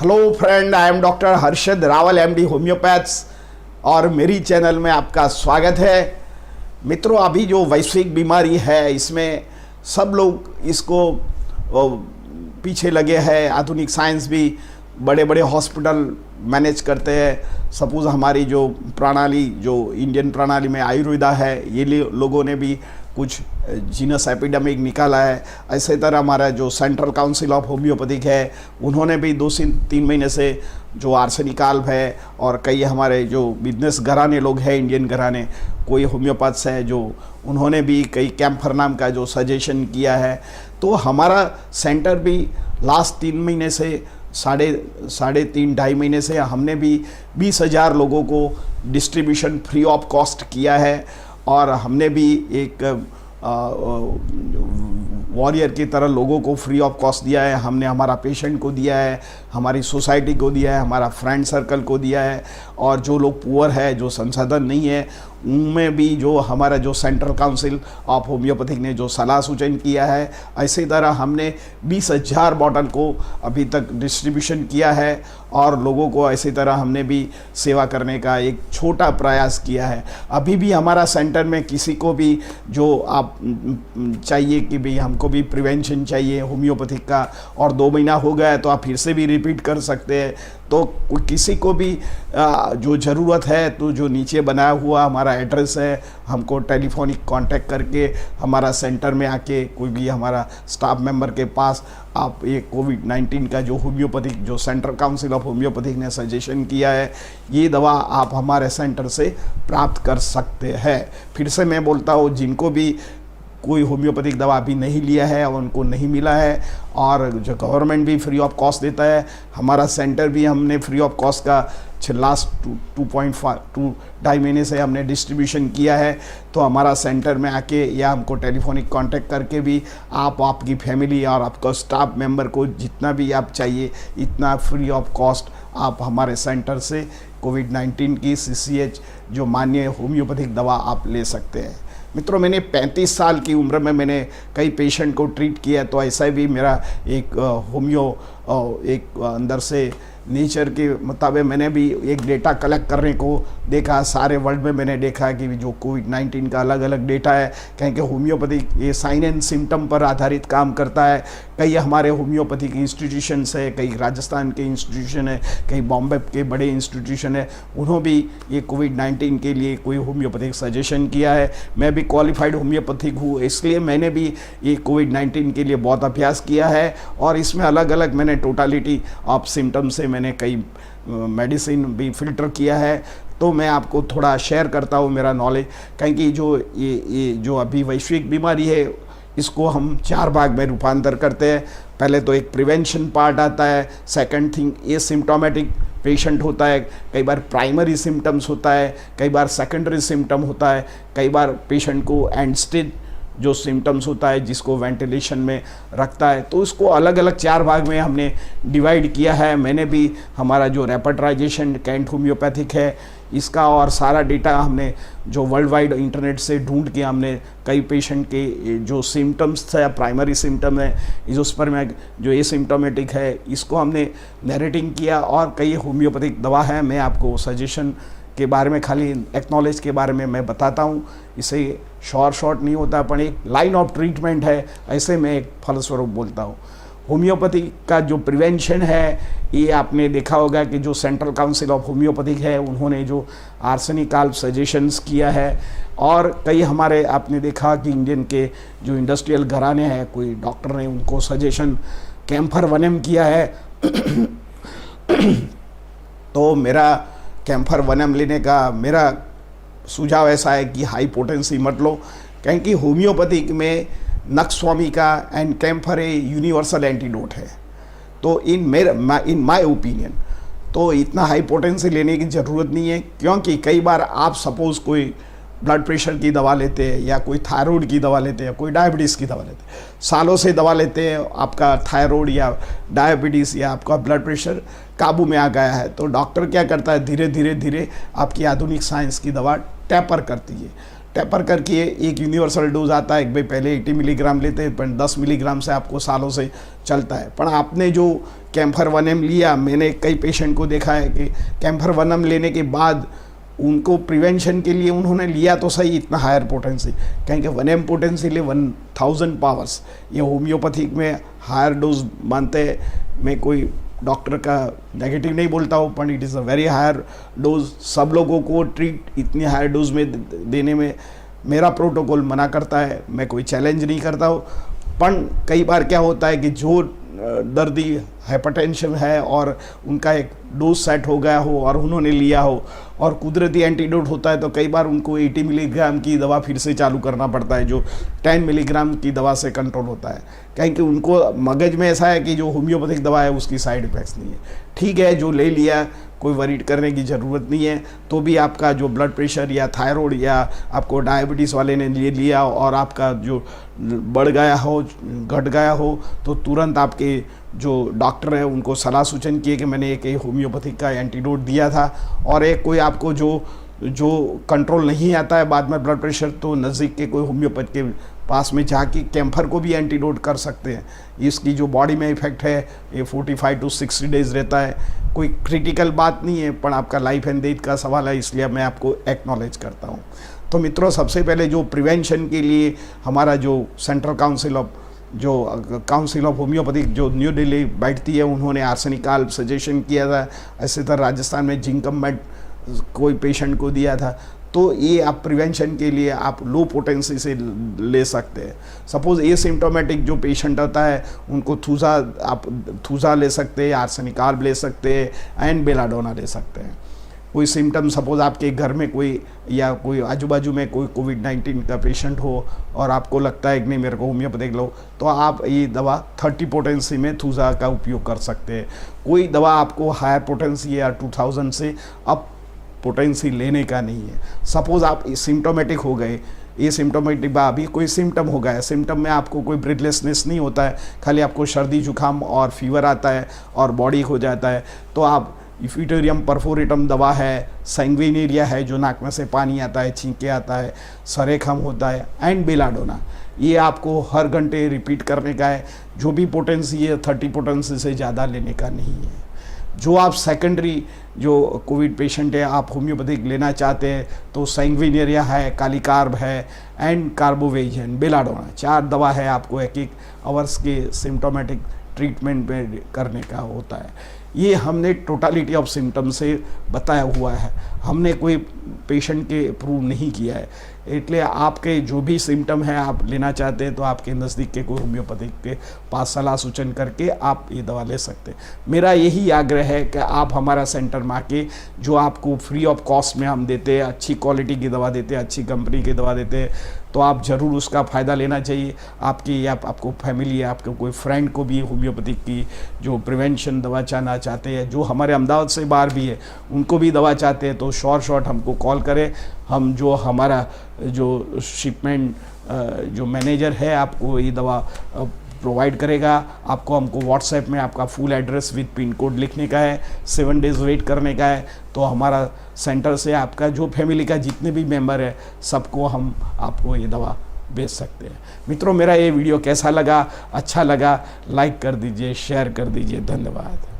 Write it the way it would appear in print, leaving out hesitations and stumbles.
Hello friend, I am doctor Harshad Rawal MD homeopaths और मेरी channel में आपका स्वागत है। मित्रों, अभी जो वैश्विक बीमारी है इसमें सब लोग इसको पीछे लगे हैं। आधुनिक साइंस भी बड़े बड़े हॉस्पिटल मैनेज करते हैं। सपोज़ हमारी जो प्रणाली, जो इंडियन प्रणाली में आयुर्वेदा है, ये लोगों ने भी कुछ जीनस एपिडेमिक निकाला है। ऐसे तरह हमारा जो सेंट्रल काउंसिल ऑफ होम्योपैथिक है, उन्होंने भी 2 से 3 महीने से जो आर्सेनिकाल्व है और कई हमारे जो बिजनेस घराने लोग हैं, इंडियन घराने, कोई होम्योपैथ्स है जो उन्होंने भी कई कैम्फर नाम का जो सजेशन किया है। तो हमारा सेंटर भी लास्ट 3 महीने से साढ़े 3-2.5 महीने से हमने भी 20,000 लोगों को डिस्ट्रीब्यूशन फ्री ऑफ कॉस्ट किया है। और हमने भी एक वॉरियर की तरह लोगों को फ्री ऑफ कॉस्ट दिया है। हमने हमारा पेशेंट को दिया है, हमारी सोसाइटी को दिया है, हमारा फ्रेंड सर्कल को दिया है। और जो लोग पुअर है, जो संसाधन नहीं है, उनमें भी जो हमारा जो सेंट्रल काउंसिल ऑफ होम्योपैथिक ने जो सलाह सूचन किया है, इसी तरह हमने 20,000 बॉटल को अभी तक डिस्ट्रीब्यूशन किया है। और लोगों को इसी तरह हमने भी सेवा करने का एक छोटा प्रयास किया है। अभी भी हमारा सेंटर में किसी को भी जो आप चाहिए कि भाई हमको भी प्रिवेंशन चाहिए होम्योपैथिक का, और 2 महीना हो गया है तो आप फिर से भी रिपीट कर सकते हैं। तो किसी को भी जो ज़रूरत है तो जो नीचे बनाया हुआ हमारा एड्रेस है, हमको टेलीफोनिक कांटेक्ट करके हमारा सेंटर में आके कोई भी हमारा स्टाफ मेंबर के पास आप ये कोविड-19 का जो होम्योपैथिक, जो सेंट्रल काउंसिल ऑफ होम्योपैथिक ने सजेशन किया है, ये दवा आप हमारे सेंटर से प्राप्त कर सकते हैं। फिर से मैं बोलता हूँ, जिनको भी कोई होम्योपैथिक दवा अभी नहीं लिया है और उनको नहीं मिला है, और जो गवर्नमेंट भी फ्री ऑफ कॉस्ट देता है, हमारा सेंटर भी हमने फ्री ऑफ कॉस्ट का लास्ट 2.5 महीने से हमने डिस्ट्रीब्यूशन किया है। तो हमारा सेंटर में आके या हमको टेलीफोनिक कांटेक्ट करके भी आप, आपकी फैमिली और आपका स्टाफ मेंबर को जितना भी आप चाहिए इतना फ्री ऑफ कॉस्ट आप हमारे सेंटर से कोविड-19 की CCH जो मान्य होम्योपैथिक दवा आप ले सकते हैं। मित्रों, मैंने 35 साल की उम्र में मैंने कई पेशेंट को ट्रीट किया, तो ऐसा भी मेरा एक एक अंदर से नेचर के मुताबिक मैंने भी एक डेटा कलेक्ट करने को देखा। सारे वर्ल्ड में मैंने देखा कि जो कोविड-19 का अलग अलग डेटा है, क्योंकि होम्योपैथिक ये साइन एंड सिम्टम पर आधारित काम करता है। कई हमारे होम्योपैथिक इंस्टीट्यूशंस है, कई राजस्थान के इंस्टीट्यूशन है, कई बॉम्बे के बड़े इंस्टीट्यूशन है, उन्होंने भी ये कोविड-19 के लिए कोई होम्योपैथिक सजेशन किया है। मैं भी क्वालिफाइड होम्योपैथिक हूँ, इसलिए मैंने भी ये कोविड-19 के लिए बहुत अभ्यास किया है। और इसमें अलग अलग मैंने टोटालिटी ऑफ सिम्टम से मैंने कई मेडिसिन भी फिल्टर किया है। तो मैं आपको थोड़ा शेयर करता हूँ मेरा नॉलेज, क्योंकि जो ये जो अभी वैश्विक बीमारी है, इसको हम 4 भाग में रूपांतर करते हैं। पहले तो एक प्रिवेंशन पार्ट आता है, सेकंड थिंग एसिम्प्टोमेटिक पेशेंट होता है, कई बार प्राइमरी सिम्टम्स होता है, कई बार सेकेंडरी सिम्टम होता है, कई बार पेशेंट को एंड स्टेज जो सिम्टम्स होता है जिसको वेंटिलेशन में रखता है। तो इसको अलग अलग 4 भाग में हमने डिवाइड किया है। मैंने भी हमारा जो रेपर्टराइजेशन कैंट होम्योपैथिक है इसका और सारा डेटा हमने जो वर्ल्ड वाइड इंटरनेट से ढूंढ के हमने कई पेशेंट के जो सिम्टम्स थे, प्राइमरी सिम्टम है, उस पर में जो एसिम्प्टोमेटिक है, इसको हमने नैरेटिंग किया। और कई होम्योपैथिक दवा है, मैं आपको सजेशन के बारे में, खाली एक्नॉलेज के बारे में मैं बताता हूँ। इसे शॉर्ट नहीं होता, पर एक लाइन ऑफ ट्रीटमेंट है, ऐसे मैं एक फलस्वरूप बोलता हूँ। होम्योपैथी का जो प्रिवेंशन है, ये आपने देखा होगा कि जो सेंट्रल काउंसिल ऑफ होम्योपैथिक है, उन्होंने जो आर्सेनिकाल्व सजेशंस किया है, और कई हमारे आपने देखा कि इंडियन के जो इंडस्ट्रियल घराने हैं, कोई डॉक्टर ने उनको सजेशन कैम्फर वनम किया है। तो मेरा कैम्फर वनम लेने का मेरा सुझाव ऐसा है कि हाई पोटेंसी मत लो, क्योंकि होम्योपैथिक में नक्स्वामी का and camphor a universal antidote है। तो इन माय ओपिनियन तो इतना हाई पोटेंसी लेने की ज़रूरत नहीं है, क्योंकि कई बार आप सपोज़ कोई ब्लड प्रेशर की दवा लेते हैं, या कोई थायराइड की दवा लेते हैं, कोई डायबिटीज़ की दवा लेते हैं, सालों से दवा लेते हैं, आपका थायराइड या डायबिटीज़ या आपका ब्लड प्रेशर काबू में आ गया है, तो डॉक्टर क्या करता है, धीरे धीरे आपकी आधुनिक साइंस की दवा टैपर करती है। टेपर करके एक यूनिवर्सल डोज आता है, एक भाई पहले 80 मिलीग्राम लेते हैं, पर 10 मिलीग्राम से आपको सालों से चलता है। पर आपने जो कैम्फर 1M लिया, मैंने कई पेशेंट को देखा है कि कैम्फर 1M लेने के बाद उनको प्रिवेंशन के लिए उन्होंने लिया तो सही इतना हायर पोटेंसी, कहेंगे 1M पोटेंसी ले 1000 पावर्स, ये होम्योपैथिक में हायर डोज मानते हैं। मैं कोई डॉक्टर का नेगेटिव नहीं बोलता हूँ, पर it is a very higher dose. सब लोगों को ट्रीट इतनी हायर डोज में देने में मेरा प्रोटोकॉल मना करता है, मैं कोई चैलेंज नहीं करता हूँ। पर कई बार क्या होता है कि जो दर्दी हाइपरटेंशन है और उनका एक डोज सेट हो गया हो और उन्होंने लिया हो और कुदरती एंटीडोट होता है, तो कई बार उनको 80 मिलीग्राम की दवा फिर से चालू करना पड़ता है, जो 10 मिलीग्राम की दवा से कंट्रोल होता है, क्योंकि उनको मगज में ऐसा है कि जो होम्योपैथिक दवा है उसकी साइड इफ़ेक्ट्स नहीं है। ठीक है, जो ले लिया कोई वरीड करने की ज़रूरत नहीं है। तो भी आपका जो ब्लड प्रेशर या थायराइड या आपको डायबिटीज़ वाले ने ले लिया और आपका जो बढ़ गया हो, घट गया हो, तो तुरंत आपके जो डॉक्टर है उनको सलाह सूचन किए कि मैंने एक होम्योपैथिक का एंटीडोट दिया था। और एक कोई आपको जो कंट्रोल नहीं आता है बाद में ब्लड प्रेशर, तो नज़दीक के कोई होम्योपैथ के पास में जाके कैम्फर को भी एंटीडोट कर सकते हैं। इसकी जो बॉडी में इफेक्ट है ये 45 to 60 डेज़ रहता है, कोई क्रिटिकल बात नहीं है, पर आपका लाइफ एंड डेथ का सवाल है, इसलिए मैं आपको एक्नॉलेज करता हूँ। तो मित्रों, सबसे पहले जो प्रिवेंशन के लिए हमारा जो सेंट्रल काउंसिल ऑफ होम्योपैथिक जो न्यू दिल्ली बैठती है, उन्होंने आर्सेनिकाल सजेशन किया था। ऐसे तरह राजस्थान में जिंकम मेट कोई पेशेंट को दिया था। तो ये आप प्रिवेंशन के लिए आप लो पोटेंसी से ले सकते हैं। सपोज़ एसिम्प्टोमेटिक जो पेशेंट होता है उनको थूजा ले सकते हैं, आर्सेनिकाल ले सकते हैं एंड बेलाडोना ले सकते हैं। कोई सिम्टम, सपोज़ आपके घर में कोई या कोई आजू बाजू में कोई कोविड-19 का पेशेंट हो और आपको लगता है कि नहीं मेरे को होम्योपैथिक लो, तो आप ये दवा 30 पोटेंसी में थूजा का उपयोग कर सकते हैं। कोई दवा आपको हायर पोटेंसी या 2000 से अब पोटेंसी लेने का नहीं है। सपोज़ आप सिम्टोमेटिक हो गए, ये सिम्टोमेटिक अभी कोई सिम्टम हो गया है, सिम्टम में आपको कोई ब्रीथलेसनेस नहीं होता है, खाली आपको सर्दी जुकाम और फीवर आता है और बॉडी हो जाता है, तो आप इफ्यूटेरियम परफोरेटम दवा है, सैंग्विनेरिया है जो नाक में से पानी आता है, छींके आता है, सरेखम होता है एंड बेलाडोना, ये आपको हर घंटे रिपीट करने का है। जो भी पोटेंसी है 30 पोटेंसी से ज़्यादा लेने का नहीं है। जो आप सेकेंडरी जो कोविड पेशेंट है आप होम्योपैथिक लेना चाहते हैं तो सैंग्विनेरिया है, कालीकार्ब है एंड कार्बोवेजन, बेलाडोना, 4 दवा है आपको 1-1 आवर्स के सिम्टोमेटिक ट्रीटमेंट में करने का होता है। ये हमने टोटालिटी ऑफ सिम्टम से बताया हुआ है, हमने कोई पेशेंट के प्रूव नहीं किया है। इसलिए आपके जो भी सिम्टम है आप लेना चाहते हैं तो आपके नज़दीक के कोई होम्योपैथिक के पास सलाह सूचन करके आप ये दवा ले सकते हैं। मेरा यही आग्रह है कि आप हमारा सेंटर में आके, जो आपको फ्री ऑफ कॉस्ट में हम देते हैं, अच्छी क्वालिटी की दवा देते हैं, अच्छी कंपनी की दवा देते हैं, तो आप ज़रूर उसका फ़ायदा लेना चाहिए। आपकी या आपको फैमिली या आपके कोई फ्रेंड को भी होम्योपैथिक की जो प्रिवेंशन दवा चाहना चाहते हैं, जो हमारे अहमदाबाद से बाहर भी है उनको भी दवा चाहते हैं, तो शॉर्ट हमको कॉल करें। हम जो हमारा जो शिपमेंट जो मैनेजर है आपको ये दवा प्रोवाइड करेगा। आपको हमको व्हाट्सएप में आपका full address with pin code लिखने का है, 7 डेज़ वेट करने का है, तो हमारा सेंटर से आपका जो फैमिली का जितने भी मेंबर है सबको हम आपको ये दवा बेच सकते हैं। मित्रों, मेरा ये वीडियो कैसा लगा? अच्छा लगा लाइक कर दीजिए, शेयर कर दीजिए। धन्यवाद।